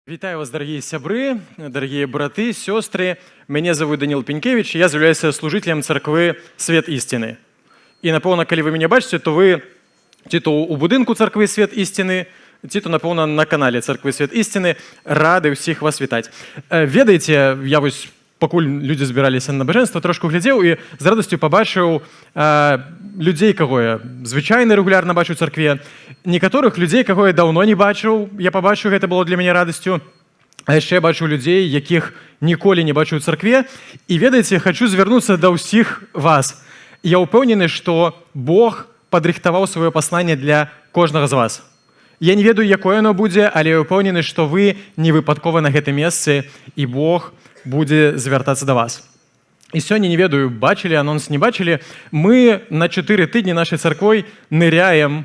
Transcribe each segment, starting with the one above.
Вітаю вас, дорогие сябры, дорогие браты, сестры. Меня зовут Данил Пенькевич, я являюсь служителем церкви «Свет істини». І, напевно, коли ви мене бачите, то ви ті то у будинку церкви «Свет істини», ті то, напевно, на каналі церкви «Свет істини». Радий всіх вас вітати. Ведаєте, я ось, покуль люди збиралися на набоженство, трошки глядів і з радістю побачив людей, кого я звичайно регулярно бачу в церкві, некоторих людей, кого я давно не бачив, я побачив, це було для мене радістю. А ще я бачу людей, яких ніколи не бачу в церкві. І, ведаєте, хочу звернутися до всіх вас. Я впевнений, що Бог підрихтував своє послання для кожного з вас. Я не ведаю, яке воно буде, але я впевнений, що ви не випадково на це місце, і Бог буде звертатися до вас. І сьогодні, не ведаю, бачили анонс, не бачили, ми на 4 тижні нашою церквою ниряємо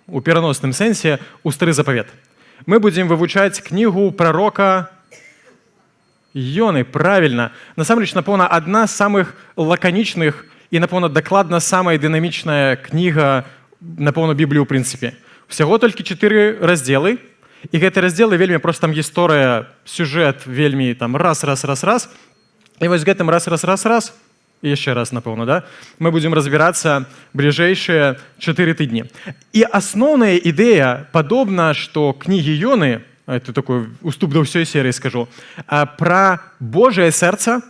у переносному сенсі у Старий Заповіт. Ми будемо вивчати книгу пророка Йони, правильно. Насамрэч, напевно, одна з самих лаконічних і, напевно, докладно сама динамічна книга, напевно, Біблії, в принципі. Всього тільки 4 розділи. І ці розділи вельми просто там історія, сюжет вельми там раз. І ось гэтым раз, і ще раз, напевно, да? Ми будемо розбиратися ближайшие 4 тижні. І основна ідея, подобно, що книги Йони, это такой уступ до всей серии скажу, про Божие серце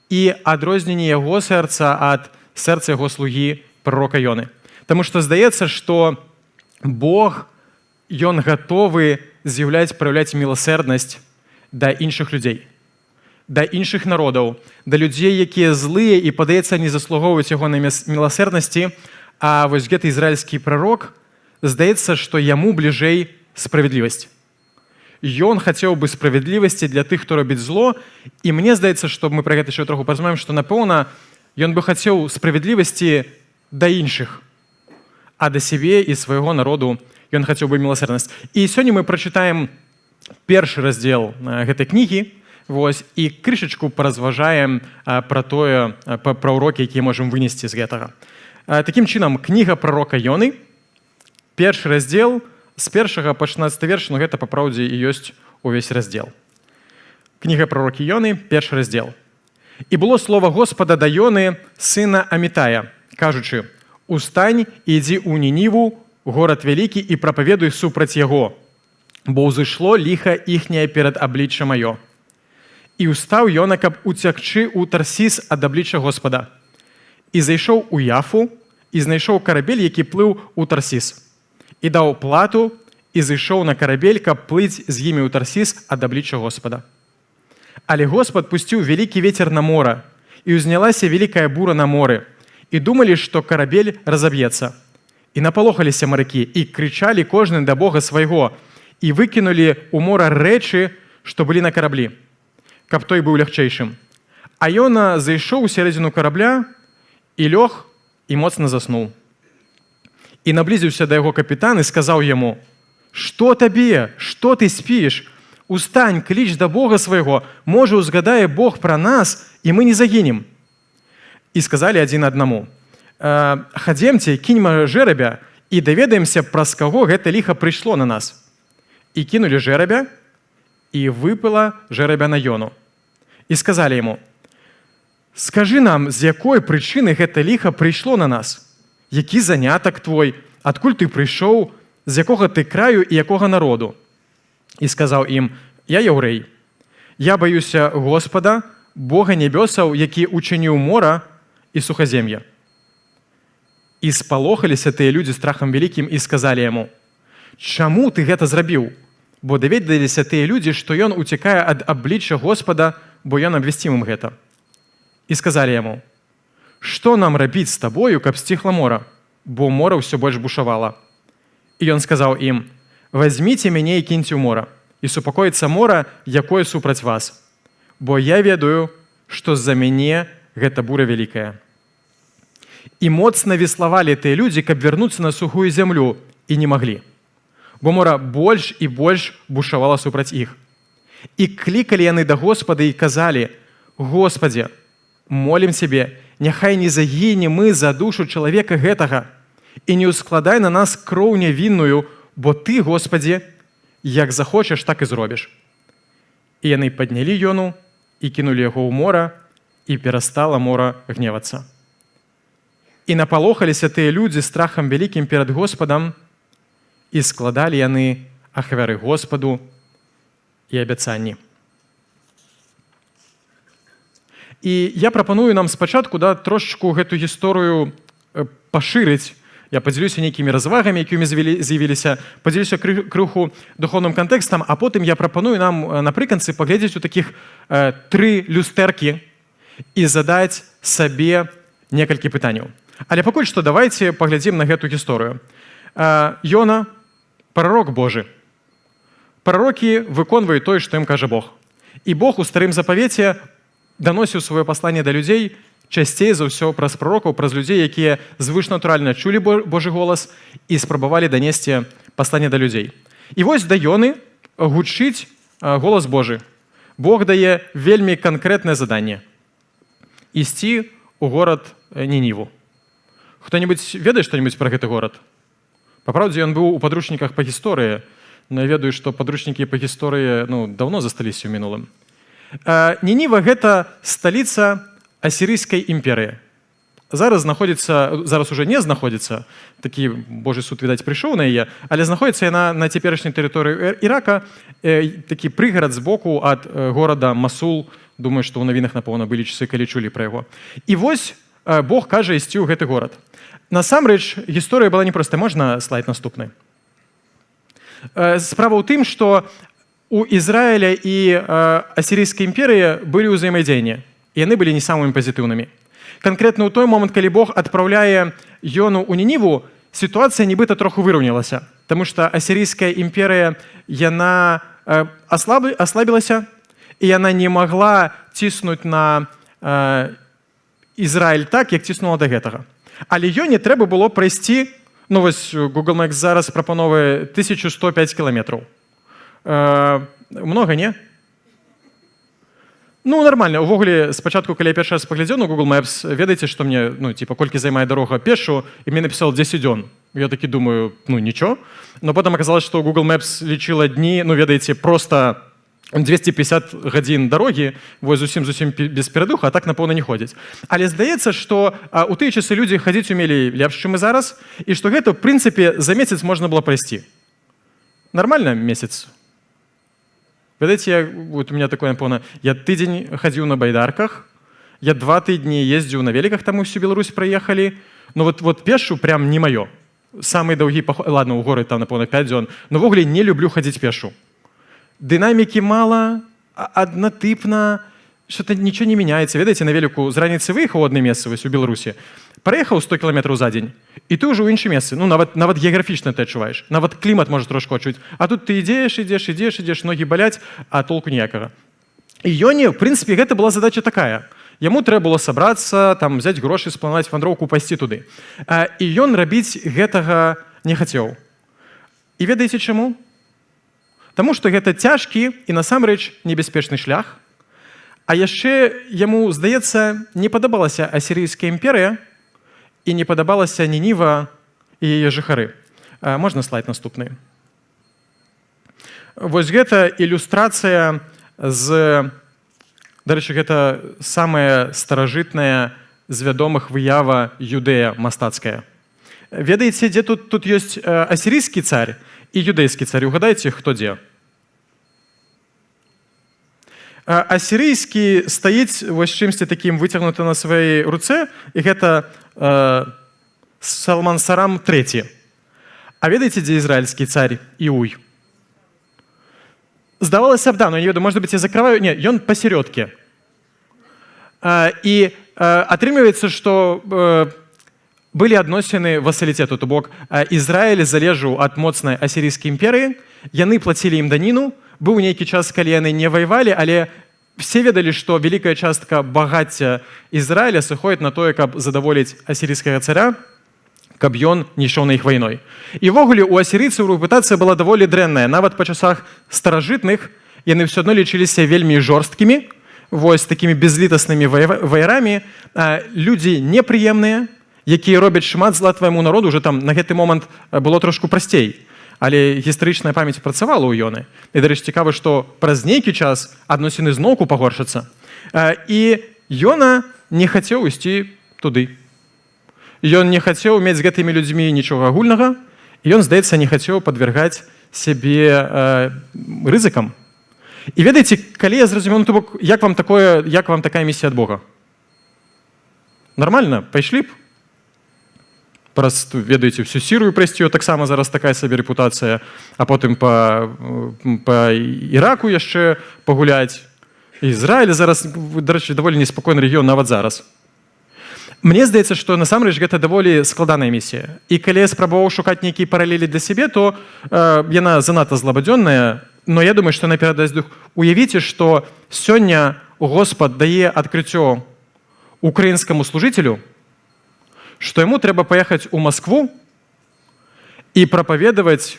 і відрознення його серця від серця його слуги пророка Йони. Тому що здається, що Бог, Ён готовий проявляти милосердність до інших людей, до інших народів, до людей, які злі і, подається, не заслуговують його на милосердності, а ось гэты ізраїльський пророк, здається, що йому ближей справедливість. Ён хотів би справедливості для тих, хто робить зло, і мені здається, що ми про це ще трохи порозуміємо, що, напевно, Ён би хотів справедливості до інших, а до себе і свого народу Ён хотів би милосердність. І сьогодні ми прочитаємо перший розділ гэтай книги, ось, і крышечку поразважаємо про уроки, які можемо винести з гэтага. Таким чином, книга пророка Йони, перший розділ, з 1 по 16 вірш, но гэта, по правді, і ёсць увесь розділ. Книга пророка Йони, перший розділ. «І було слово Господа до Йони, сина Амітая, кажучи, «Устань і йди у Нініву, город великий, і проповедуй супроть його, бо узышло лихо ихнее перед обличчя моє. І устав Йона, каб утягчи у Тарсіс ад обличчя Господа. І зайшов у Яфу, і знайшов корабель, який плив у Тарсіс. І дав плату, і зайшов на корабель, каб плить з їми у Тарсіс ад обличчя Господа. Але Господь пустив великий ветер на море, і узнялася великая бура на море, і думали, що корабель разоб'ється. І наполохалися моряки, і кричали кожен до Бога свого, і викинули у море речі, що були на кораблі, каб той був легчайшим. А Йона зайшов у середину корабля, і лег, і моцно заснув. І наблизився до його капітан, і сказав йому, «Що тобі? Що ти спиш? Устань, клич до Бога свого, може, узгадає Бог про нас, і ми не загинем». І сказали один одному, «Ходемте, киньмо жеребя, і доведаємося, про з кого гэта лихо прийшло на нас». І кинули жеребя, і випила жеребя на Йону. І сказали йому, «Скажи нам, з якої причини гэта лихо прийшло на нас? Який заняток твой? Откуль ти прийшов? З якого ти краю і якого народу?» І сказав їм, «Я єврей. Я боюся Господа, Бога небесов, який учинив мора і сухозем'я». І сполохалися ті люди страхом великим і сказали йому, «Чому ти гэта зробив? Бо доведалися ті люди, що Йон утікає від обличчя Господа, бо Йон обвістив їм гэта». І сказали йому, «Що нам робити з тобою, каб стихло море?» Бо море все більш бушувало. І Йон сказав їм, «Возьмите мене і киньте в море, і супокоїться море, якое супроть вас, бо я ведаю, що за мене гэта бура великая». І моцно весловали ті люди, каб вернуться на сухую землю, і не могли, бо море больш і больш бушувало супроть їх. І кликали яны до Господа і казали, «Господи, молим Тебе, няхай не загинем мы за душу чоловіка гэтага, і не ускладай на нас кров невинную, бо Ти, Господи, як захочеш, так і зробиш». І яны паднялі Ёну і кінулі яго ў мора, і перастала мора гневацца. І напалохаліся тыя людзі страхам вялікім перад Господам, і складалі яны ахвяры Господу і абяцанні. І я прапаную нам спачатку трошечку гэту гісторыю пашырыць. Я падзялюся нейкімі развагамі, якімі з'явіліся, падзялюся крыху духоўным кантэкстам, а потым я прапаную нам напрыканцы паглядзець у такіх 3 люстэркі і задаць сабе некалькі пытанняў. Але пакуль што давайце паглядзім на гэту гісторыю. Ёна – прарок Божы. Прарокі выконваюць тое, што ім кажа Бог. І Бог у Старым Запавеце даносіў сваё пасланне да людзей часцей за ўсё праз прарокаў, праз людзей, якія звышнатуральна чулі Божы голас і спрабавалі данесці пасланне да людзей. І вось да Ёны гучыць голас Божы. Бог дае вельмі канкрэтнае заданне – ісці ў горад Нініву. Хто-небудзь ведае што-небудзь пра гэты горад? Папраўдзе, ён быў у падручніках па гісторыі, но я ведаю, што падручнікі па гісторыі даўно засталіся ў мінулым. Нініва – гэта сталіца Асірыйскай імперыі. Зараз уже не знаходзіцца, такі Божы суд, відаць, прыйшоў на яе, але знаходзіцца яна на цяперашняй тэрыторыі Ірака, такі прыгарад збоку ад горада Масул. Думаю, што ў навінах, напэўна, былі часы, калі чулі пра яго. І вось Бог кажа ісці ў гэты горад. Насамрэч, гісторыя была непростая. Можна слайд наступны? Справа ў тым, што у Ізраіля і Асірыйскай імперыі былі ўзаемадзеянні. І яны былі не самымі пазітыўнымі. Канкрэтна ў той момант, калі Бог адпраўляе Ёну ў Нініву, сітуацыя нібыта троху выраўнялася. Таму што Асірыйская імперыя, яна аслабілася, і яна не магла ціснуць на Ізраіль так, як ціснула да гэтага. Але Ёне трэба было прайсці, вось Google Maps зараз прапановвае 1105 кіламетраў. Многа, не? Нармальна. Увогуле, спачатку, калі я першы раз паглядзеў на Google Maps, ведаеце, што мне, колькі займае дарога пешу, і мне напісала 10 дзён. Я такі думаю, нічого. Но потым аказалось, што Google Maps лічыла дні, ведаеце, просто 250 гадзін дарогі, вось зусім без перадуху, а так, напэўна, не ходзяць. Але здаецца, што у тыя часы людзі хадзіць умелі лепш, чым і зараз, і што гэта, в прынцыпе, за месяц можна было прайсці. Нармальна месяц? Ведаеце, у меня такое, напэўна, я тыдзень хадзіў на байдарках, я 2 тыдні ездзіў на веліках, там усю Беларусь праехалі, вот пешу прям не маё. Самы даўгі паход, ладно, у горы там, напэўна, 5 дзён, но ввогуле не люблю хадзіць пешу. Дынамікі мала, аднатыпна, что-то нічого не мяняецца. Ведаеце, на веліку з раніцы выехаў у адно месца, вось у Беларусі, праехаў 100 кіламетраў за дзень, і ты ўжо ў іншым месцы. Нават геаграфічна ты адчуваеш. Нават клімат можа трошку адчуць. А тут ты ідзеш, ногі баляць, а толку ніякага. І Ёне, в прынцыпе, гэта была задача такая. Яму трэба было сабрацца, там, взяць грошы, спланаваць вандроўку, пайсці туды. І ён рабіць гэтага не хацеў. І ведаеце чаму? Таму што гэта цяжкі і насамрэч небяспечны шлях. А яшчэ яму, здаецца, не падабалася Асірыйская імперыя і не падабалася Нініва і яе жыхары. Можна слайд наступны? Вось гэта ілюстрацыя з... Дарэчы, гэта самая старажытная з вядомых выява Юдэя мастацкая. Ведаеце, дзе тут ёсць асірыйскі царь і юдэйскі царь? Угадайце, хто дзе? Асірыйскі стаіць вось чымсьці такім выцягнуты на сваёй руцэ, і гэта Салман-Сарам III. А ведаеце, дзе ізраільскі царь Іуй? Здавалася б, да, но не ведаю, может быть, я закрываю... Не, ён посередке. І атрымліваецца, што былі адносіны васалітету, то бок Ізраіль залежаў ад моцнай асірыйскай імперыі, яны плацілі ім даніну, быў нейкі час, калі яны не ваявалі, але все ведалі, што вялікая частка багацця Ізраіля сыходзіць на тое, каб задаволіць асірыйскага царя, каб ён не ішоў на іх вайной. І ввогуле у асірыйцаў рэпутацыя была даволі дрэнная. Нават па часах старажытных яны ўсё адно лічыліся вельмі жорсткімі, вось такімі безлітаснымі ваярамі, людзі непрыемныя, якія робяць шмат зла твайму народу, уже там на гэты момант было трошку прасцей. Але гістарычная памяць працавала ў Ёны. І, дарэчы, цікава, што праз нейкі час адносіны зноўку пагоршацца. І Ёна не хацеў ісці туды. Ён не хацеў мець з гэтымі людзьмі нічога агульнага, і ён, здаецца, не хацеў падвяргаць сябе рызыкам. І ведаеце, калі я зразумеў, то бок, як вам такая місія ад Бога? Нормальна, пайшлі б. Праз, ведаеце, всю Сірыю прайсці, таксама зараз такая сабе рэпутацыя, а потым па Іраку яшчэ пагуляць. Ізраіль зараз, дарэчы, даволі неспакойны рэгіён нават зараз. Мне здаецца, што насамрэч гэта даволі складаная місія. І калі я спрабаваў шукаць нейкія паралелі для сябе, то яна занадта злабадзённая, но я думаю, што яна перадасць дух. Уявіце, што сёння Господ дае адкрыццё украінскаму служыцелю, што яму трэба паехаць у Маскву і прапаведаваць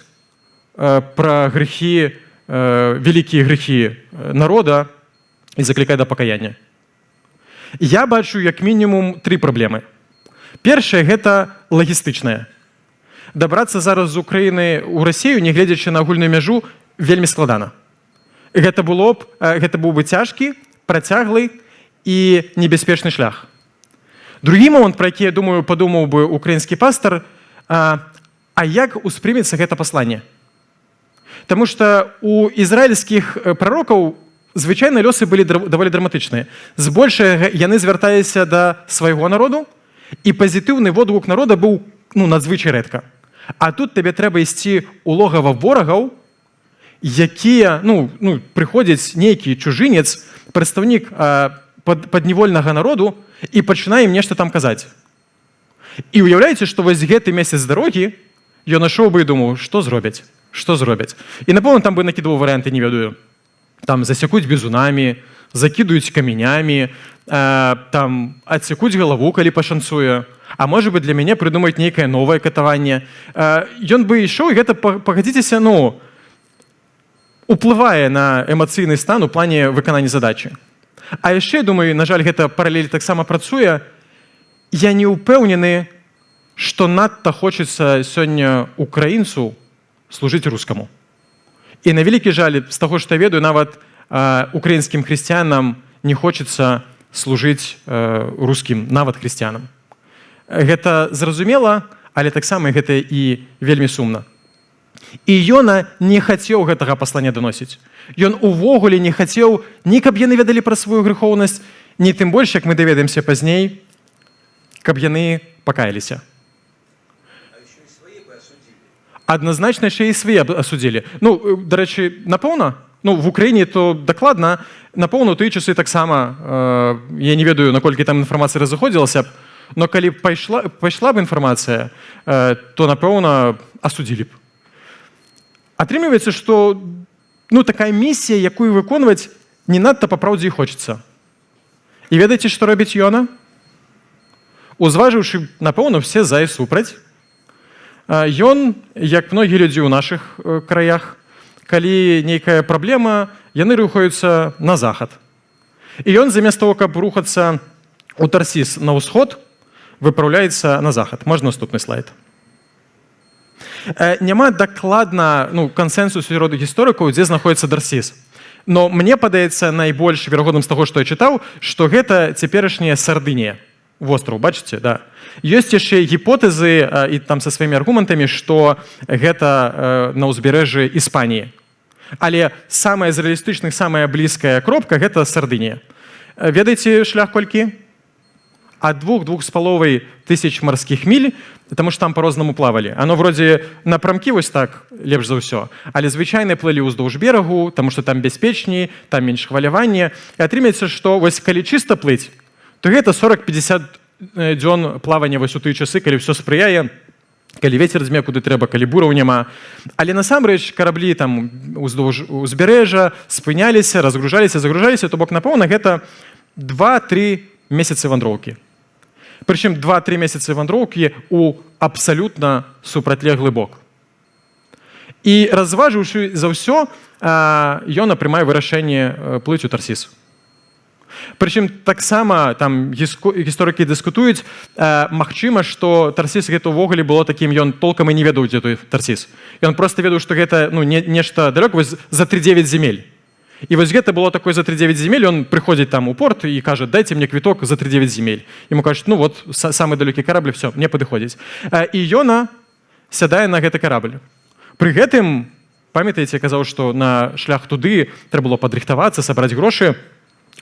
пра грэхі, вялікія грэхі народа і заклікаць да пакаяння. Я бачу як мінімум 3 праблемы. Першая – гэта лагістычная. Дабрацца зараз з Украіны ў Расію, не гледзячы на агульную мяжу, вельмі складана. Гэта быў бы цяжкі, працяглы і небяспечны шлях. Другі момант, про які, я думаю, падумаў бы украінскі пастар, а як успрымецца гэта пасланне? Таму што у ізраільскіх прарокаў звычайна лёсы былі даволі драматычныя. Збольшага яны звярталіся да свайго народу, і пазітыўны водгук народа быў надзвычай рэдка. А тут табе трэба ісці ў логава ворагаў, якія прыходзіць нейкі чужынец, прадстаўнік падневольнага народу, і пачынае ім нешта там казаць. І ўяўляеце, што вось гэты месяц дарогі ён ішоў бы і думаў, што зробяць. І, напэўна, там бы накідваў варыянты, не ведаю. Там засякуць бізунамі, закідаюць каменямі, там адсякуць галаву, калі пашанцуе. А можа бы для мяне прыдумаць нейкае новае катаванне. Ён бы ішоў, і гэта, пагадзіцеся, уплывае на эмацыйны стан у плане выканання задачы. А яшчэ, думаю, на жаль, гэта паралель таксама працуе. Я не ўпэўнены, што надта хочацца сёння украінцу служыць рускаму. І на вялікі жаль, з таго, што я ведаю, нават украінскім хрысціянам не хочацца служыць рускім, нават хрысціянам. Гэта зразумела, але таксама гэта і вельмі сумна. І Ёна не хацеў гэтага паслання даносіць. Ён увогуле не хацеў ні каб яны ведалі пра сваю грэхоўнасць, ні тым больш, як мы даведаемся пазней, каб яны пакаяліся. Адназначна яшчэ і свае асудзілі. Дарэчы, напэўна, в Украіне то дакладна, напэўна, у тыя часы таксама, я не ведаю, наколькі там інфармацыя разыходзілася б, но калі пайшла б інфармацыя, то, напэўна, асудзілі б. Атрымліваецца, што такая місія, якую выконваць, не надта па праўдзе і хочацца. І ведаеце, што робіць Ёна? Узважыўшы, напэўна, все за і супраць, ён, як многія людзі ў нашых краях, калі нейкая праблема, яны рухаюцца на захад. І ён, замест того, каб рухацца ў Тарсіс на ўсход, выпраўляецца на захад. Можна наступны слайд. Няма дакладна кансэнсусу сярод гісторыкаў, дзе знаходіцца Тарсіс. Но мне падаецца найбольш верагодным з таго, што я чытаў, што гэта цяперашняя Сардынія. Востраў, бачыце? Да. Ёсць яшчэ гіпотэзы і там са сваімі аргументамі, што гэта на ўзбярэжжы Іспаніі. Але самая з рэалістычных, самая блізкая кропка – гэта Сардынія. Ведаеце шлях колькі? Ад 2-2,5 тысяч марскіх міль, таму што там па-рознаму плавалі. Оно вроде напрамкі вось так, лепш за ўсё, але звычайна плылі ўздоўж берагу, таму што там бяспечней, там менш хвалявання. І атрымаецца, што вось калі чыста плыць, то гэта 40-50 дзён плавання вось у тыя часы, калі ўсё спрыяе, калі вецер дзьме куды трэба, калі бураў няма. Але насамрэч караблі там уздоўж узбярэжжа спыняліся, разгружаліся, загружаліся, то бок, напэўна, гэта 2-3 месяцы вандроўкі. Прычым 2-3 месяцы вандроўкі ў абсалютна супрацьлеглы бок. І разважыўшы за ўсё, ён прымае вырашэнне плыць у Тарсіс. Прычым таксама там гісторыкі дыскутуюць, магчыма, што Тарсіс гэта ўвогуле было такім, ён толкам і не ведаў, дзе той Тарсіс. Ён проста ведаў, што гэта нешта далёка за 3-9 земель. І вось гэта было такое за 3-9 земель, ён прыходзіць там у порт і кажа: дайце мне квіток за 3-9 земель. Яму кажуць: ну вот, самы далёкі карабль, все, мне падыходзіць. І Йона сядае на гэты карабль. Пры гэтым, памятаеце, казаў, што на шлях туды трэба было падрыхтавацца, сабраць грошы.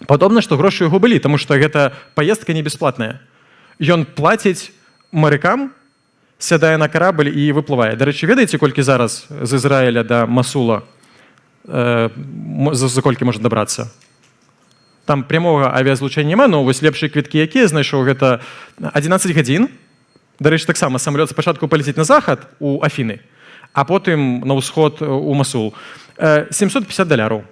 Падобна, што грошы яго былі, таму што гэта паездка не бясплатная. Ён плаціць марыкам, сядае на карабль і выплывае. Дарэчы, ведаеце, колькі зараз з Ізраіля да Масула за колькі можна дабрацца? Там прямога авіязлучэння няма, но вось лепшыя квіткі, якія знайшоў, гэта 11 гадзін. Дарэчы, таксама самалёт спачатку палеціць на захад у Афіны, а потым на ўсход у Масул. $750.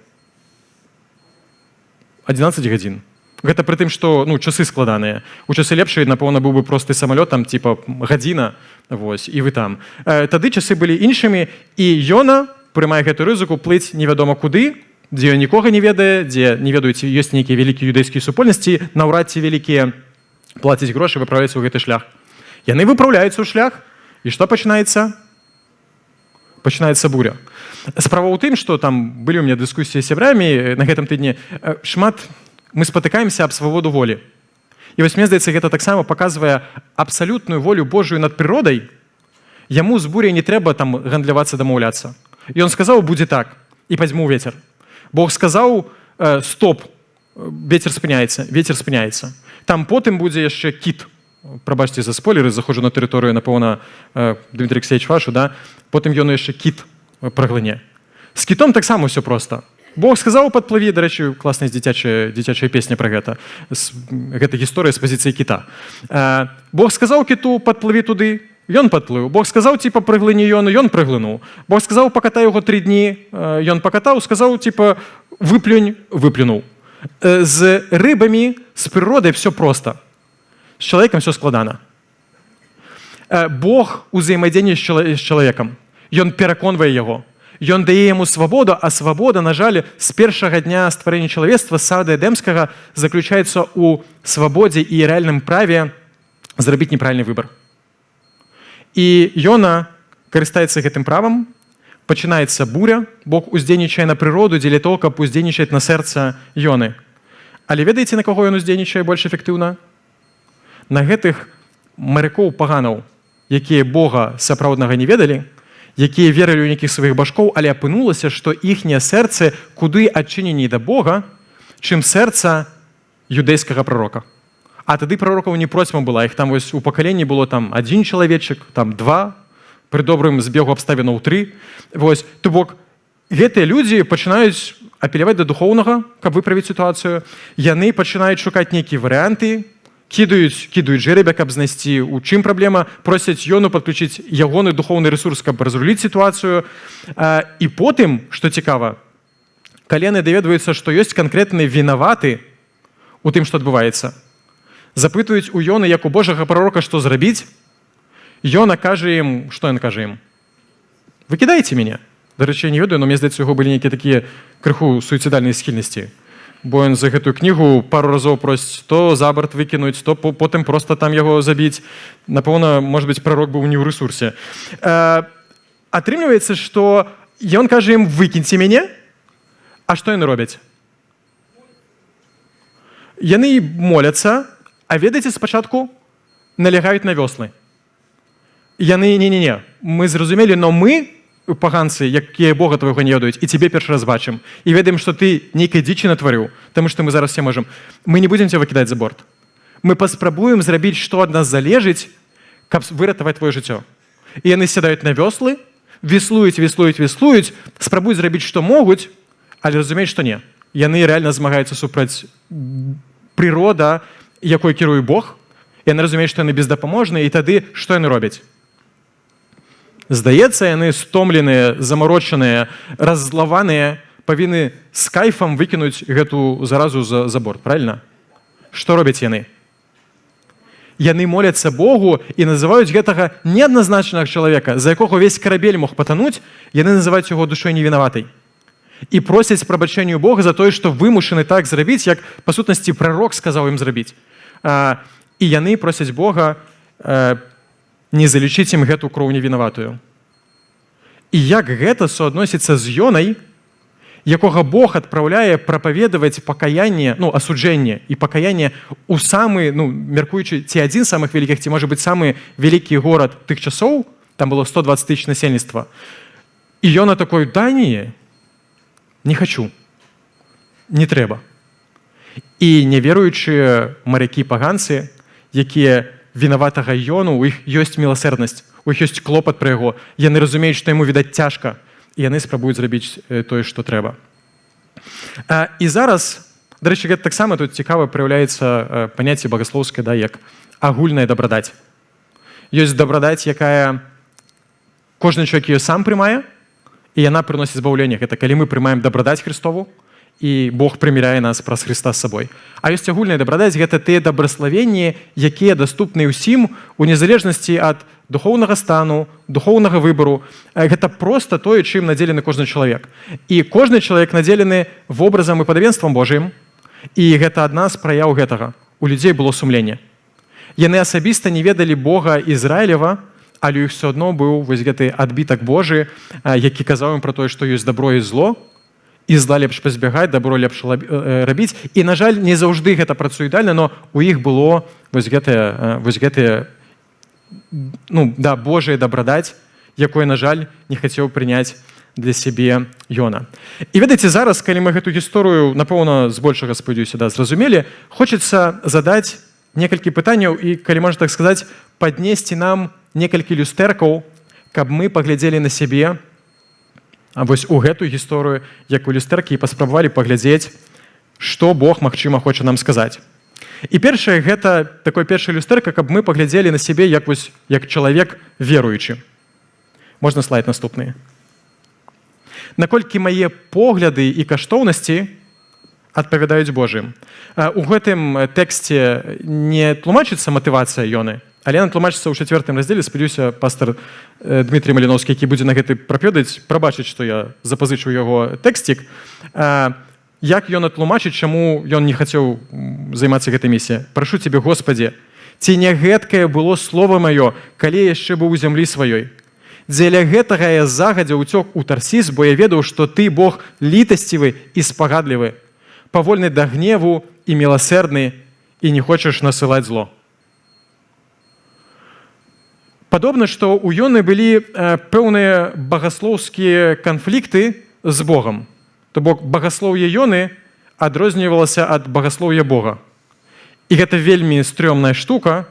11 гадзін. Гэта пры тым, што часы складаныя. У часы лепшыя, напэўна, быў бы просты самалёт, там типа гадзіна, вось, і вы там. Тады часы былі іншымі, і Йона прымае гэту рызыку плыць невядома куды, дзе ён нікога не ведае, дзе не ведаюць, ёсць нейкія вялікія юдэйскія супольнасці, наўрад ці вялікія, плаціць грошы, выпраўляюцца ў гэты шлях. Яны выпраўляюцца ў шлях, і што пачынаецца? Пачынаецца буря. Справа ў тым, што там былі ў мяне дыскусіі з сябрамі на гэтым тыдні, шмат мы спатыкаемся аб свабоду волі. І вось, мне здаецца, гэта таксама паказвае абсалютную волю Божую над прыродай. Яму з буряй не трэба там гандлявацца, дамаўляцца. І ён сказаў: будзе так, і пазьму вецер. Бог сказаў: стоп, вецер спыняецца. Там потым будзе яшчэ кіт. Прабачце за спойлеры, заходжу на тэрыторыю, напэўна, Дмітрий Алексеевич вашу, да? Потым ён яшчэ кіт прагляне. З кітом таксама ўсё проста. Бог сказаў: падплыві, дарэчы, класная дзіцячая песня пра гэта. Гэта гісторыя з пазіцыі кіта. Бог сказаў кіту: падплыві туды, ён падплыў. Бог сказаў, типа, прыглыні Йону, ён прыглынуў. Бог сказаў: пакатай яго 3 дні, ён пакатаў, сказаў, типа, выплюнуў. З рыбамі, з прыродай все проста. З чалавекам все складана. Бог узаемадзейнічае з чалавекам. Ён пераконвае яго. Ён дае яму свабоду, а свабода, на жаль, з першага дня стварэння чалавецтва, з сада Эдэмскага, заключаецца ў свабодзе і рэальным праве зрабіць неправільны выбар. І Йона карыстаецца гэтым правам, пачынаецца буря, Бог уздзейнічае на прыроду дзеля того, каб уздзейнічаць на сэрца Йоны. Але ведаеце, на каго ён уздзейнічае больш эфектыўна? На гэтых марякоў паганаў, якія Бога сапраўднага не ведалі, якія верылі ў нейкіх сваіх башкоў, але апынулася, што іхнія сэрцы куды адчыненей да Бога, чым сэрца юдэйскага прарока. А тады пророкаў не процьма была, іх там вось у пакаленні было там 1 чалавечак, там 2, пры добрым збегу абставінаў 3. Вось, то бок, гэтыя людзі пачынаюць апеляваць да духоўнага, каб выправіць сітуацыю. Яны пачынаюць шукаць нейкія варыянты, кідаюць жэребя, каб знайсці, у чым праблема, просяць Йону падключыць ягоны духоўны рэсурс, каб разруліць сітуацыю. І потым, што цікава, калі яны даведваюцца, што ёсць канкрэтны вінаваты у тым, што адбываецца, запытваюць у Йоны, як у Божага прарока, што зрабіць, Йона кажа ім, што ён кажа ім? Выкідайце мяне. Дарэчы, я не ведаю, но мне здаецца, у яго былі нейкія такія крыху суіцыдальныя схільнасці. Бо ён за гэтую кнігу пару разоў просіць то за борт выкінуць, то потым проста там яго забіць. Напэўна, можа быць, прарок быў не ў рэсурсе. Атрымліваецца, што ён кажа ім: выкіньце мяне. А што яны робяць? Яны моляцца, а ведаеце, спачатку налягаюць на вёслы. Яны: не-не-не, мы зразумелі, но мы, паганцы, якія Бога твайго не ведаюць, і цябе першы раз бачым, і ведаем, што ты нейкай дзічы натварыў, таму што мы зараз все можам. Мы не будзем цябе выкідаць за борт. Мы паспрабуем зрабіць, што ад нас залежыць, каб выратаваць твоё жыццё. І яны сядаюць на вёслы, веслуюць, спрабуюць зрабіць, што могуць, але разумеюць, што не. Яны рэальна змагаюцца супраць прырода, якой кіруе Бог, і яны разумеюць, што яны бездапаможныя, і тады што яны робяць? Здаецца, яны стомленыя, замарочаныя, раззлаваныя, павінны з кайфам выкінуць гэту заразу за борт, правильно? Што робяць яны? Яны моляцца Богу і называюць гэтага неадназначнага чалавека, за якога ўвесь карабель мог патануць, яны называюць яго душой невінаватай. і просяць прабачэння ў Бога за тое, што вымушаны так зрабіць, як, па сутнасці, прарок сказаў ім зрабіць. І яны просяць Бога не залічыць ім гэту кроў невінаватую. І як гэта суадносіцца з Ёнай, якога Бог адпраўляе прапаведаваць пакаянне, асуджэнне і пакаянне ў самы, мяркуючы, ці адзін з самых вялікіх, ці, можа быць, самы вялікі горад тых часоў, там было 120 тысяч насельніцтва. І Ёна такой: да не хочу, не трэба. І няверуючыя марякі-паганцы, якія вінаватага Ёну, у іх ёсць міласэрнасць, у іх ёсць клопат пра яго, яны разумеюць, што яму, відаць, цяжка, і яны спрабуюць зрабіць тое, што трэба. І зараз, дарэчы, гэта таксама тут цікава праяўляецца паняцце багаслоўскае, як агульная дабрадаць. Ёсць дабрадаць, якая кожны чалавек яе сам прымае, і яна прыносіць збаўленне. Гэта калі мы прымаем дабрадаць Христову, і Бог прыміряе нас праз Христа з сабой. А ёсць агульная дабрадаць, гэта тыя дабраславенні, якія даступны ўсім у незалежнасці ад духоўнага стану, духоўнага выбару. Гэта проста тое, чым надзелены кожны чалавек. І кожны чалавек надзелены вобразам і падабенствам Божым, і гэта адна з праяў гэтага. У людзей было сумленне. Яны асабіста не ведалі Бога Ізраілева, але ў іх все адно быў вось гэты адбітак Божы, які казаў ім пра тое, што ёсць дабро і зло, і зла лепш пазбягаць, дабро лепш рабіць. І, на жаль, не заўжды гэта працуе ідеальна, но у іх было вось гэтыя Божая дабрадаць, якое, на жаль, не хацеў прыняць для сябе Ёна. І ведаеце, зараз, калі мы гэту гісторыю, напэўна, збольшага, спадзяюся, зразумелі, хочацца задаць некалькі пытанняў і, калі можна так сказаць, паднесці нам некалькі люстэркаў, каб мы паглядзелі на сябе вось у гэтую гісторыю, як у люстэркі, і паспрабавалі паглядзець, што Бог, магчыма, хоча нам сказаць. І першае, гэта такое першая люстэрка, каб мы паглядзелі на сябе як чалавек веруючы. Можна слайд наступны. Наколькі мае погляды і каштоўнасці адпавядаюць Божым. У гэтым тэксце не тлумачыцца матывацыя Ёны, але яна тлумачыцца ў 4 раздзеле. Спадзяюся, пастор Дмітрий Маліновскі, які будзе на гэты прапаведаць, прабачыць, што я запазычу яго тэксцік, як Ёна тлумачыць, чаму ён не хацеў займацца гэтай місіяй. Прашу цябе, Господі, ці не гэткае было слова маё, калі яшчэ быў у зямлі сваёй. Дзеля гэтага я загадзя ўцёк у Тарсіс, бо я ведаў, што ты, Бог, літасцівы і спагадлівы, павольны да гневу і міласэрдны, і не хочаш насылаць зло. Падобна, што ў Ёны былі пэўныя багаслоўскія канфлікты з Богам. То бок багаслоўе Ёны адрознівалася ад багаслоўя Бога. І гэта вельмі стрёмная штука,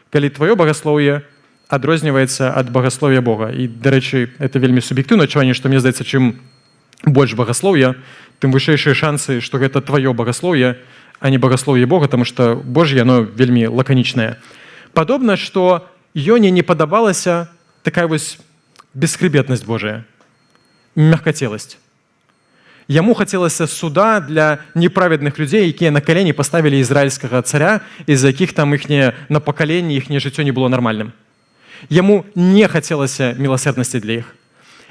калі тваё багаслоўе адрозніваецца ад багаслоўя Бога. І, дарэчы, это вельмі суб'ектыўнае адчуванне, што мне здаецца, чым больш багаслоўя, тым вышэйшыя шансы, што гэта тваё багаслоўе, а не багаслоўе Бога, таму што Божье, яно вельмі лаканічнае. Падобна, што Ёне не падабалася такая вось бесхребетнасць Божая, мягкацеласць. Яму хацелася суда для неправедных людзей, якія на калені паставілі ізраільскага царя, з-за якіх там іхняе на пакаленне, іхняе жыццё не было нармальным. Яму не хацелася міласэрнасці для іх.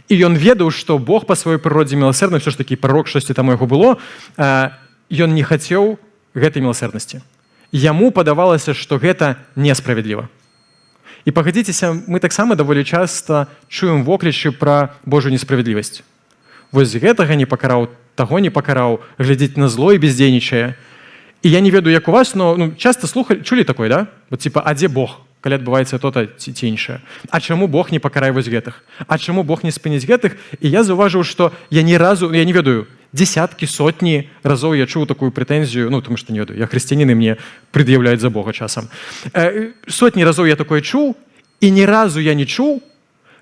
І ён ведаў, што Бог па сваёй прыродзе міласэрны, ўсё ж такі прарок, штосьці там у яго было, ён не хацеў гэтай міласэрнасці. Яму падавалася, што гэта несправядліва. І пагадзіцеся, мы таксама даволі часта чуем воклічы пра Божую несправядлівасць. Вось гэтага не пакараў, таго не пакараў, глядзець на зло і бездзейнічае. І я не ведаю, як у вас, но часта чулі такое, да? Вот типа, а дзе Бог, калі адбываецца то-то ці іншае? А чаму Бог не пакарае вось гэтых? А чаму Бог не спыніць гэтых? І я заўважыў, што я ні разу, я не ведаю, десяткі, сотні разоў я чуў такую прэтэнзію, тому што не ведаю, я хрысціянін, і мне прад'яўляюць за Бога часам. Сотні разоў я такое чуў, і ні разу я не чуў,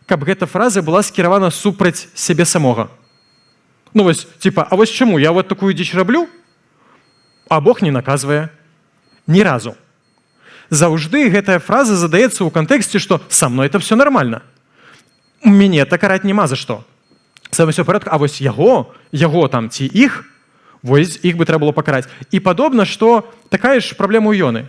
каб гэта фраза была скіравана супраць сябе самога. Вось, типа, а вось чаму? Я вот такую дзіч раблю, а Бог не наказвае. Ні разу. Заўжды гэтая фраза задаецца ў кантэксце, што са мной это все нормально. Мяне так караць няма за што. Са ўсё парадку, а вось яго там ці іх, вось іх бы трэба было пакараць. І падобна, што такая ж праблема ў Ёны.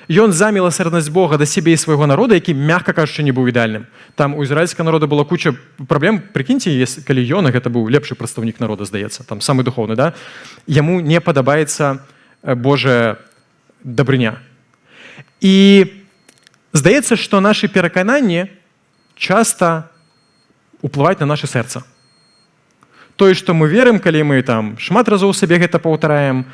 ён за міласэрнасць Бога да сябе і свайго народа, які, мякка кажучы, не быў ідэальным. Там у ізраільскага народа была куча праблем. Прыкіньце, калі Йона, гэта быў лепшы прадстаўнік народа, здаецца, там самы духоўны, да? Яму не падабаецца Божая дабрыня. І здаецца, што нашы перакананні часта уплываюць на наша сэрца. Тое, што мы верым, калі мы там шмат разоў сабе гэта паўтараем,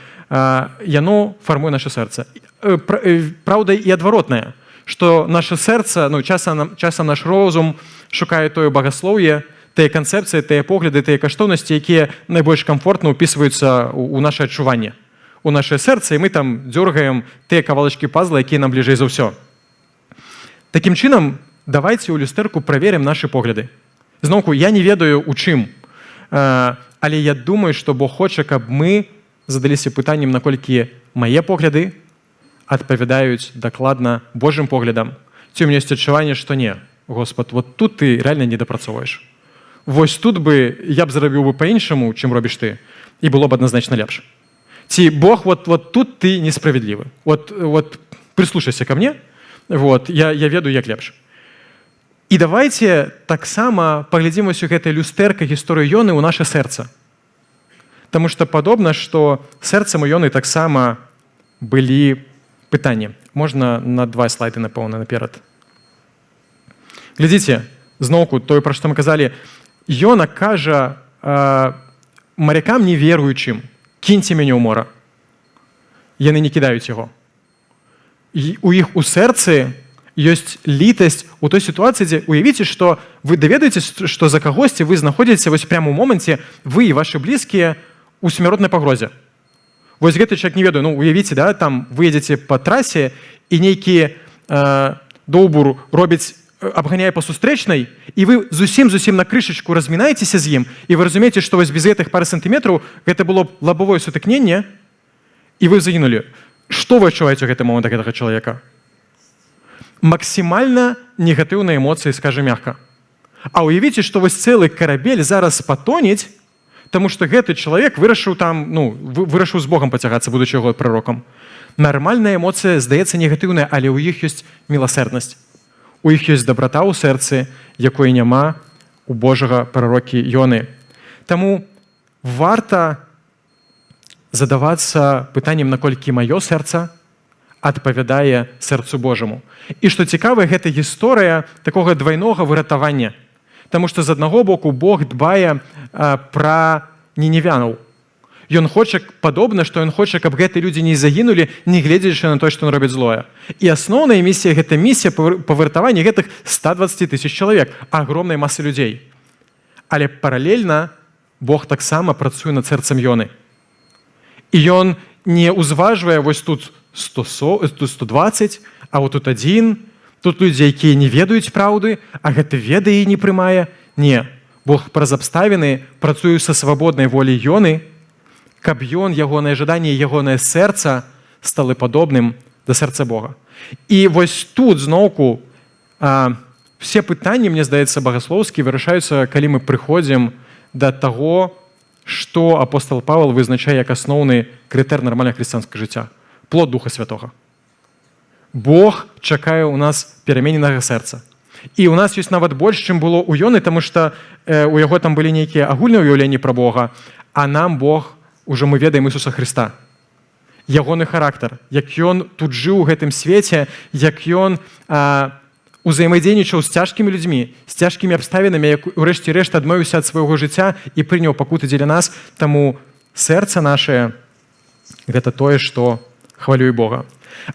яно фармуе наша сэрца. Праўда, і адваротнае, што наша сэрца, часам наш розум шукае тое багаслоўе, тыя канцэпцыі, тыя погляды, тыя каштоўнасці, якія найбольш камфортна ўпісваюцца ў наше адчуванне, у наше сэрца, і мы там дзёргаем тыя кавалачкі пазла, якія нам бліжэй за ўсё. Такім чынам, давайце ў люстэрку праверым нашы погляды. Зноўку, я не ведаю, у чым, але я думаю, што Бог хоча, каб мы задаліся пытаннем, наколькі мае погляды адпавядаюць дакладна Божым поглядам. Ці ў мяне ёсць адчуванне, што не, Господ, вот тут ты рэальна не дапрацоўваеш. Вось тут бы я б зрабіў бы па-іншаму, чым робіш ты, і было б адназначна лепш. Ці Бог, вот тут ты несправядлівы. Вот прыслушайся ко мне, я ведаю, як лепш. І давайте таксама паглядзім вось у гэтай люстэрка гісторыю Ёны ў наша сэрца. Таму што падобна, што сэрцам у Ёны таксама былі пытанні. Можна на 2 слайды, напэўна, наперад. Глядзіце, зноўку, тое, пра што мы казалі, Ёна кажа марякам неверуючым: кіньце мяне ў мора. Яны не кідаюць яго. І у іх у сэрцы ёсць літасць у той сітуацыі, дзе уявіце, што вы даведаеце, што за кагосьці вы знаходзіце вось прямо ў моманце, вы і вашы блізкія у смяротнай пагрозе. Вось гэты чалавек не ведаю, уявіце, да, там вы едзеце па трасе, і нейкі доўбур абганяе па сустрэчнай, і вы зусім на крышачку размінаецеся з ім, і вы разумееце, што вось без гэтых пары сантыметраў гэта было б лабавое сутыкненне, і вы загінулі. Што вы адчуваеце ў гэты момант гэтага чалавека? Максімальна негатыўныя эмоцыі, скажем мякка. А уявіце, што вось цэлы карабель зараз патонець, таму што гэты чалавек вырашыў з Богам пацягацца, будучы яго прарокам. Нармальная эмоцыя здаецца негатыўная, але ў іх ёсць міласэрнасць. У іх ёсць дабрата ў сэрцы, якой няма у Божага прарокі Ёны. Таму варта задавацца пытаннем, наколькі маё сэрца адпавядае сэрцу Божаму. І што цікава, гэта гісторыя такога двайнога выратавання. Таму што з аднаго боку Бог дбае пра ніневянаў. Ён хоча, падобна, што ён хоча, каб гэтыя людзі не загінулі, не гледзячы на тое, што ён робіць злое. І асноўная місія, гэта місія па выратаванні гэтых 120 000 чалавек, агромнай масы людзей. Але паралельна Бог таксама працуе над сэрцам Ёны. І ён не ўзважвае вось тут 120, а вот тут 1, тут людзі, якія не ведаюць праўды, а гэта ведае і не прымае. Не, Бог праз абставіны працуе са свабоднай волей Ёны, каб ён, ягонае жаданне, ягонае сэрца сталі падобным да сэрца Бога. І вось тут зноўку все пытанні, мне здаецца, багаслоўскія вырашаюцца, калі мы прыходзім да таго, што апостол Павел вызначае як асноўны крытэр нармальнага хрысціянскага жыцця. Плод Духа Святога. Бог чакае ў нас перамененага сэрца. І ў нас ёсць нават больш, чым было ў Ёны, таму што у яго там былі нейкія агульныя ўяўленні пра Бога, а нам Бог, ужо мы ведаем Ісуса Хрыста. Ягоны характар, як ён тут жыў у гэтым свеце, як ён узаемадзейнічаў з цяжкімі людзьмі, з цяжкімі абставінамі, як урэшце рэшт адмовіўся ад свайго жыцця і прыняў пакуты дзеля нас. Таму сэрца нашае гэта тое, што хвалюе Бога.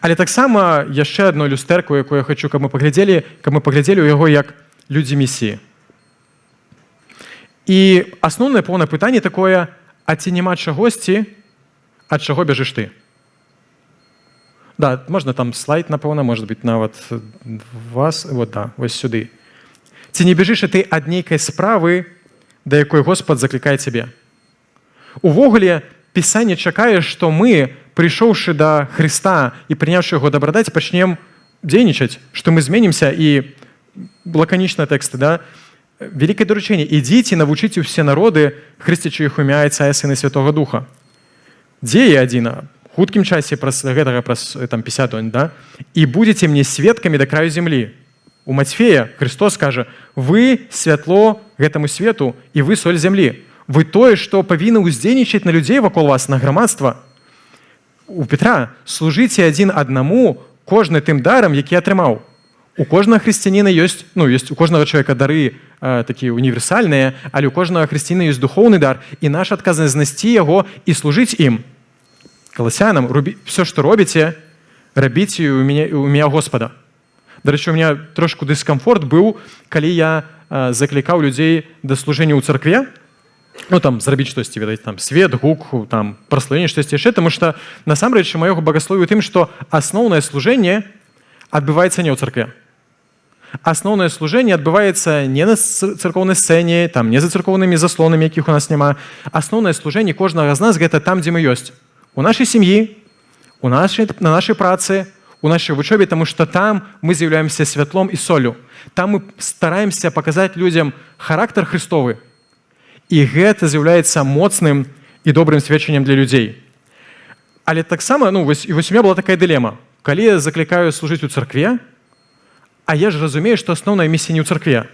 Але таксама яшчэ адно люстэрку, якое я хочу, каб мы паглядзелі ў яго як людзі місіі. І асноўнае поўнае пытанне такое: а ці няма чагосьці, ад чаго бяжыш ты? Да, можна там слайд, напэўна, можа быць нават вас, вось сюды. Ці не бяжыш ты ад нейкай справы, да якой Господ заклікае цябе? Увогуле, Пісанне чакае, што мы, прыйшоўшы да Хрыста і прыняўшы яго дабрадаць, пачнем дзейнічаць, што мы зменімся. І лаканічныя тэксты, да? Великое доручение: идите, навучите все народы, хрестячи их имя Отца и Сына и Святого Духа. Дзея 1. хуткім часе праз 50 тонн, да? І будзеце мне сведкамі да краю зямлі. У Мацфея Христос кажа: вы святло гэтаму свету, і вы соль зямлі. Вы тое, што павінны ўздзейнічаць на людзей вакол вас, на грамадства. У Петра: служыце адзін аднаму, кожны тым дарам, які атрымаў. У кожнага хрысціяніна ёсць у кожнага чалавека дары такія універсальныя, але у кожнага хрысціяніна ёсць духоўны дар, і наша адказнасць знайсці яго і служыць ім. Каласянам: все, што робіце, рабіце у імя Господа. Дарэчы, у меня трошку дыскамфорт быў, калі я заклікаў людзей да служэння ў царкве, зрабіць штосьці, ведаць, свет, гук, праславленне, штосьці яшчэ, таму што насамрэч маёга багасловію тым, што асноўнае служэнне адбываецца не ў царкве. Асноўнае служэнне адбываецца не на царкоўнай сцэне, не за царкоўнымі заслонамі, якіх у нас няма. Асноўнае служэнне кожнага з нас гэта там, дзе мы ёсць. У нашай сям'і, на нашай працы, у нашай вучобе, таму што там мы з'яўляемся святлом і соллю. Там мы стараемся паказаць людзям характар Христовы. І гэта з'яўляецца моцным і добрым сведчаннем для людзей. Але таксама, вось у меня была такая дылема. Калі я заклікаю служыць у царкве, а я ж разумею, што асноўная місія не ў царкве.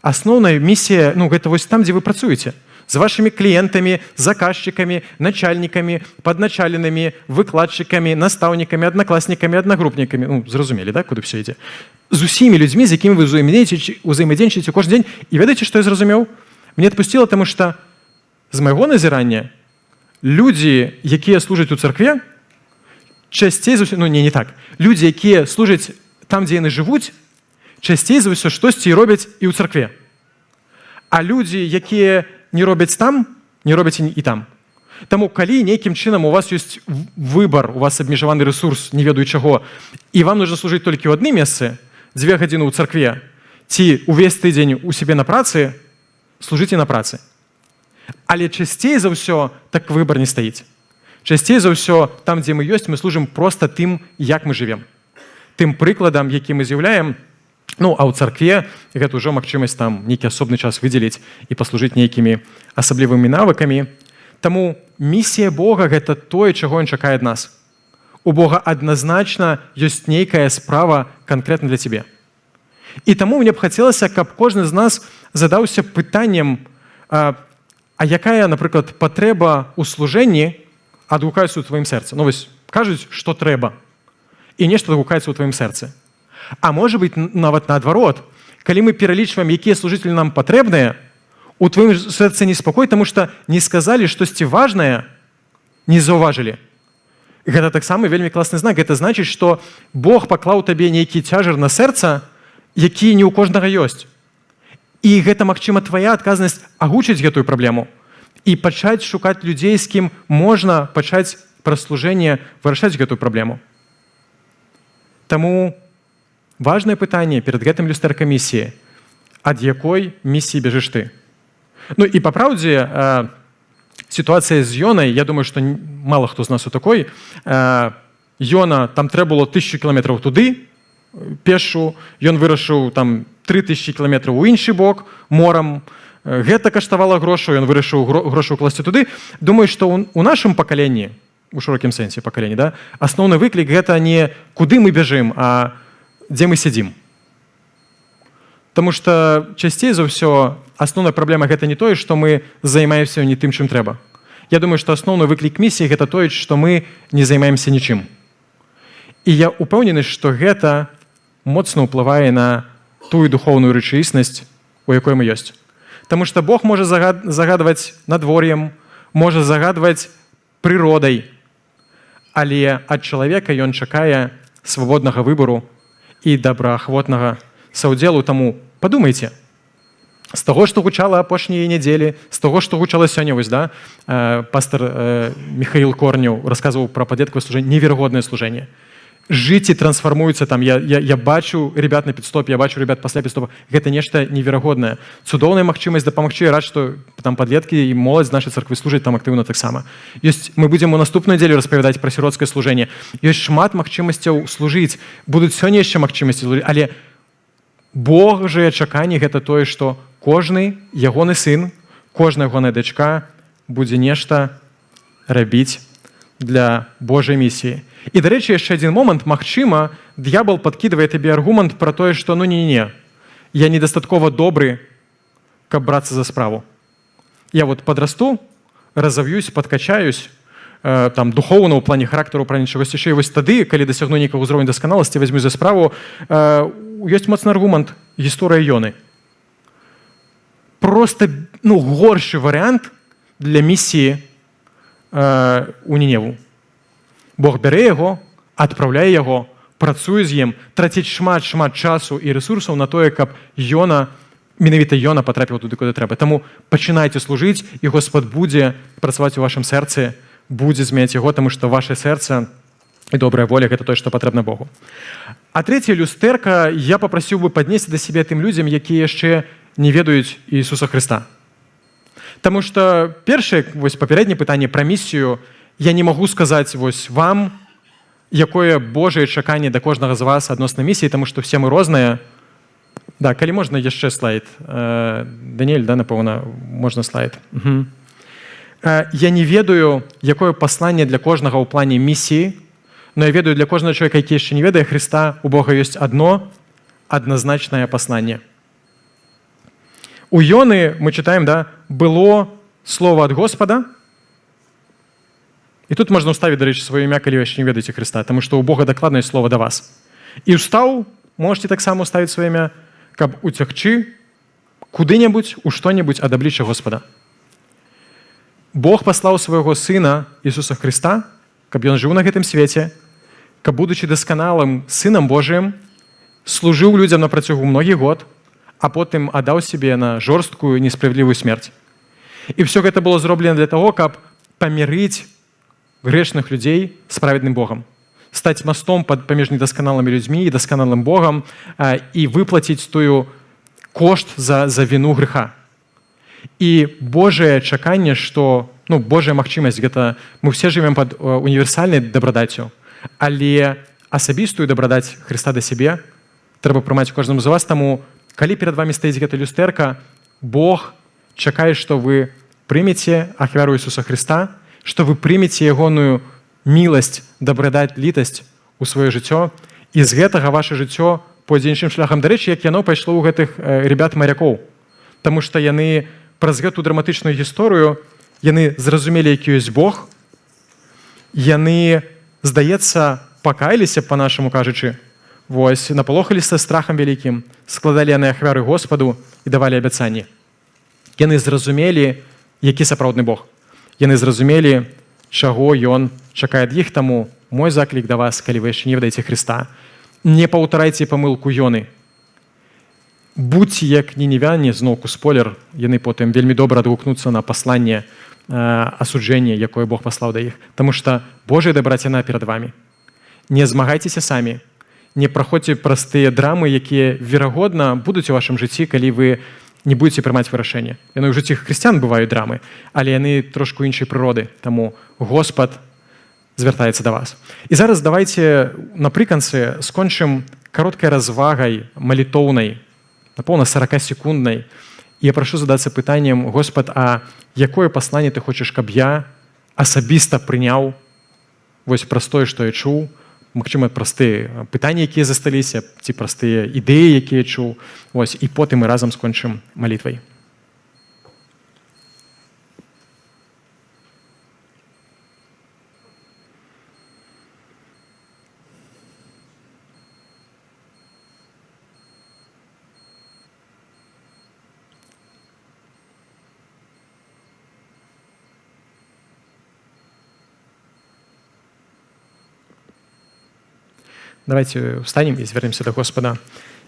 Асноўная місія, гэта вось там, дзе вы працуеце. З вашымі кліентамі, заказчыкамі, начальнікамі, падначаленымі, выкладчыкамі, настаўнікамі, аднакласнікамі, аднагрупнікамі. Зразумелі, да, куды ўсё ідзе? З усімі людзьмі, з якімі вы ўзаемадзейнічаеце кожны дзень. І ведаеце, што я зразумеў? Мне адпусціла, таму што з майго назірання людзі, якія служаць у царкве, часцей за ўсё, не так. Людзі, якія служаць там, дзе яны жывуць, часцей за ўсё штосьці робяць і ў царкве. А людзі, якія не робяць там, не робяць і там. Таму, калі нейкім чынам у вас ёсць выбар, у вас абмежаваны рэсурс, не ведаю чаго, і вам нужно служыць толькі ў адным месцы, 2 гадзіны ў царкве, ці увесь тыдзень у сябе на працы, служыце на працы. Але часцей за ўсё так выбар не стаіць. Часцей за ўсё там, дзе мы ёсць, мы служым проста тым, як мы жывем. Тым прыкладам, які мы з'яўляем. А ў царкве гэта ўжо магчымасць нейкі асобны час выдзеліць і паслужыць нейкімі асаблівымі навыкамі. Таму місія Бога – гэта тое, чаго Ён чакае ад нас. У Бога адназначна ёсць нейкая справа канкрэтна для цябе. І таму мне б хацелася, каб кожны з нас задаўся пытаннем, а якая, напрыклад, патрэба ў служэнні адгукаецца ў тваім сэрцы. Вось кажуць, што трэба, і нешта адгукаецца ў тваім сэрцы. А можа быць, нават наадварот, калі мы пералічваем, якія служыцелі нам патрэбныя, у тваім сэрцы неспакой, таму што не сказалі штосьці важнае, не заўважылі. Гэта таксама вельмі класны знак. Гэта значыць, што Бог паклаў табе нейкі цяжар на сэрца, які не ў кожнага ёсць. І гэта, магчыма, твая адказнасць агучыць гэтую праблему і пачаць шукаць людзей, з кім можна пачаць праз служэнне вырашаць гэтую праблему. Таму важнае пытанне перад гэтым люстэркамісіі: ад якой місіі бежыш ты? І па праўдзе, сітуацыя з Йонай, я думаю, што мала хто з нас у такой. Йона, там трэба было 1000 кіламетраў туды, пешу, ён вырашыў 3000 кіламетраў у іншы бок, морам. Гэта каштавала грошаў, ён вырашыў грошы ўкласці туды. Думаю, што у нашым пакаленні, у шырокім сэнсе пакаленні, асноўны выклік – гэта не куды мы бяжым, а дзе мы сядзім. Таму што часцей за ўсё асноўная праблема – гэта не тое, што мы займаемся не тым, чым трэба. Я думаю, што асноўны выклік місіі – гэта тое, што мы не займаемся нічым. І я упэўнены, што гэта моцна ўплывае на тую духоўную рэчаіснасць, у якой мы ёсць. Таму што Бог можа загадваць надвор'ем, можа загадваць прыродай, але ад чалавека ён чакае свабоднага выбару і добраахвотнага саўдзелу. Таму падумайце, з таго, што гучала апошнія нядзелі, з таго, што гучала сёння, пастор Михаил Корнеў расказваў пра падлеткавае служэнне, неверагоднае служэнне. Жыцці трансфармуюцца, я бачу ребят на підстопе, я бачу ребят пасля підстопа. Гэта нешта неверагоднае. Цудоўная магчымасць дапамагчы. Я рад, што падлеткі і моладзь з нашай царквы служаць там актыўна таксама. Мы будзем у наступную нядзелю распавядаць пра сіроцкае служэнне. Ёсць шмат магчымасцяў служыць. Будуць сёння яшчэ магчымасці служыць. Але Божае чаканне – гэта тое, што кожны ягоны сын, кожная ягоная дачка будзе нешта рабіць для Божай місіі. І, да рэчы, яшчэ адзін момант, магчыма, д'ябал падкідвае табе аргумент пра тое, што ну не-не, я недастаткова добры, каб брацца за справу. Я вот подрасту, разовьюсь, подкачаюсь, там, духоўна ў плане характару, пра нічагось яшчэ, і вось тады, калі дасягну нейкага ўзроўня дасканаласці, вазьму за справу, ёсць моцны аргумент, гісторыя Ёны. Просто, горшы варыянт для місіі у Ніневу. Бог бярэ яго, адпраўляе яго, працуе з ім, траціць шмат часу і рэсурсаў на тое, каб менавіта Ёна патрапіў туды, куды трэба. Таму пачынайце служыць, і Господ будзе працаваць у вашым сэрцы, будзе змяняць яго, таму што ваше сэрца і добрая воля – гэта тое, што патрэбна Богу. А трэцяе люстэрка я папрасіў бы паднесці да сябе тым людзям, якія яшчэ не ведаюць Ісуса Хрыста. Таму што першае, вось папярэдняе пытанне пра місію, я не магу сказаць вось вам, якое Божае чаканне да кожнага з вас адносна місіі, таму што все мы розныя. Да, калі можна яшчэ слайд. Даніэль, да, напэўна, можна слайд. Угу. Я не ведаю, якое пасланне для кожнага ў плане місіі, но я ведаю, для кожнага чалавека, які яшчэ не ведае Хрыста, у Бога ёсць одно адназначнае пасланне. У Ёны мы читаем, да, было слово ад Господа, і тут можна ўставіць, дарэчы, сваё імя, калі вы яшчэ не ведаеце Хрыста, таму што у Бога дакладнае слово да вас. І ўстаў, можете таксама ўставіць сваё імя, каб уцягчы куды-небудзь, у што-небудзь ад аблічча Господа. Бог паслаў свайго Сына Ісуса Хрыста, каб Ён жыў на гэтым свеце, каб, будучы дасканалым Сынам Божыім, служыў людзям на працягу многіх год, а потым аддаў сябе на жорсткую, несправядлівую смерць. І ўсё гэта было зроблена для таго, каб памірыць грэшных людзей з праведным Богам, стаць мастом паміж недасканалымі людзьмі і дасканалым Богам і выплаціць тую кошт за віну грэха. І Божае чаканне, што, Божая магчымасць, гэта мы все жывем пад універсальнай дабрадаццю, але асабістую дабрадаць Хрыста да сябе трэба прымаць кожнаму з вас, таму калі перад вами стаіць гэта люстэрка, Бог чакае, што вы прымеце ахвяру Ісуса Хрыста, што вы прымеце ягоную міласць, дабрадаць, літасць у сваё жыццё, і з гэтага ваше жыццё пойдзе іншым шляхам. Дарэчы, як яно пайшло ў гэтых ребят-марякоў, таму што яны праз гэту драматычную гісторыю яны зразумелі, які ёсць Бог, яны, здаецца, пакаяліся, па-нашаму кажучы, вось, напалохаліся страхам вялікім, складалі яны ахвяры Господу і давалі абяцанні. Яны зразумелі, які сапраўдны Бог. Яны зразумелі, чаго Ён чакае ад іх, таму мой заклік да вас, калі вы яшчэ не ведаеце Хрыста, не паўтарайце памылку Ёны. Будьце як ніневяне, зноўку спойлер, яны потым вельмі добра адгукнуцца на пасланне асуджэння, якое Бог паслаў да іх. Таму што Божая дабраціна перад вамі. Не змагайцеся самі, не праходзьце праз тыя драмы, якія, верагодна, будуць у вашым жыцці, калі вы не будзеце прымаць вырашэнне. Яны ў жыцці хрысціян бываюць драмы, але яны трошку іншай прыроды, таму Господ звяртаецца да вас. І зараз давайце напрыканцы скончым кароткай развагай малітоўнай, напэўна, 40-секунднай. І я прашу задацца пытаннем: Господ, а якое пасланне ты хочаш, каб я асабіста прыняў вось праз тое, што я чуў, магчыма, простыя пытанні, якія засталіся, ці простыя ідэі, якія чуў, вось, і потым мы разам скончым малітвай. Давайте встанем і звернемся да Господа.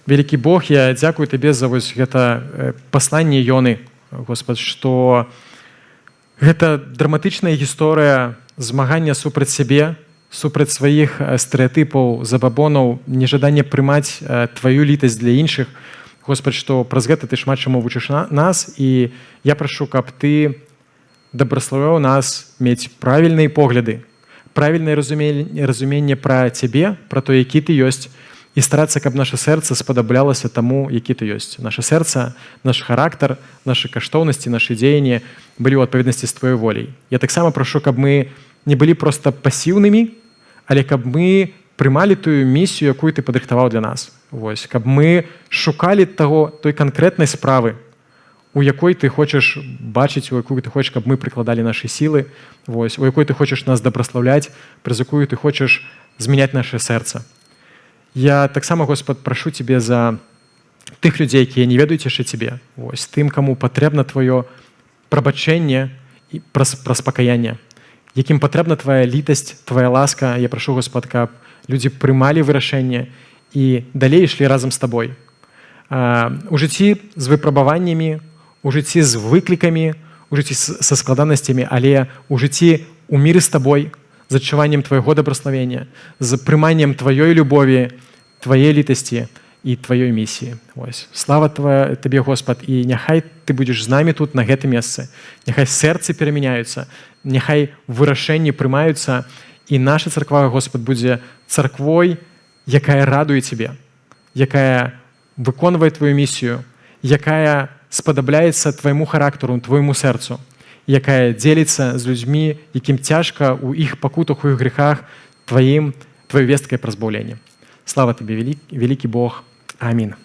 Вялікі Бог, я дзякую Табе за вось гэта пасланне Ёны, Господ, што гэта драматычная гісторыя змагання супраць сябе, супраць сваіх стэрэатыпаў, забабонаў, нежаданне прымаць Тваю літасць для іншых. Господ, што праз гэта Ты шмат чаму вучыш нас, і я прашу, каб Ты дабраславляў нас мець правільныя погляды, правільнае разуменне пра Цябе, пра то, які Ты ёсць, і старацца, каб наша сэрца спадаблялася таму, які Ты ёсць. Наша сэрца, наш характар, нашы каштоўнасці, нашы дзеянні былі ў адпаведнасці з Тваёй воляй. Я таксама прашу, каб мы не былі проста пасіўнымі, але каб мы прымалі тую місію, якую ты падрыхтаваў для нас. Вось, каб мы шукалі той канкрэтнай справы, у якой ты хочаш бачыць, у якую ты хочаш, каб мы прыкладалі нашы сілы, вось, у якой ты хочаш нас дабраслаўляць, праз якую ты хочаш змяняць наше сэрца. Я таксама, Господ, прашу Цябе за тых людзей, якія не ведаюць яшчэ Цябе, вось, тым, каму патрэбна Тваё прабачэнне і праз пакаянне, якім патрэбна Твая літасць, Твая ласка. Я прашу, Господ, каб людзі прымалі вырашэнне і далей ішлі разам з Табой. У жыцці з выпрабаваннямі, у жыцці з выклікамі, у жыцці са складанасцямі, але у жыцці у міры з Табой, з адчуваннем Твайго дабраславення, з прыманнем Тваёй любові, Тваей літасці і Тваёй місіі. Ось. Слава Табе, Господ, і няхай Ты будзеш з намі тут, на гэтым месцы. Няхай сэрцы перамяняюцца, няхай вырашэнні прымаюцца, і наша царква, Господ, будзе царквой, якая радуе Цябе, якая выконвае Тваю місію, якая спадабляецца Твайму характару, Твайму сэрцу, якая дзеліцца з людзьмі, якім цяжка ў іх пакутах, у іх грехах, Тваёй весткай пра збаўленне. Слава Табе, вялікі Бог. Амінь.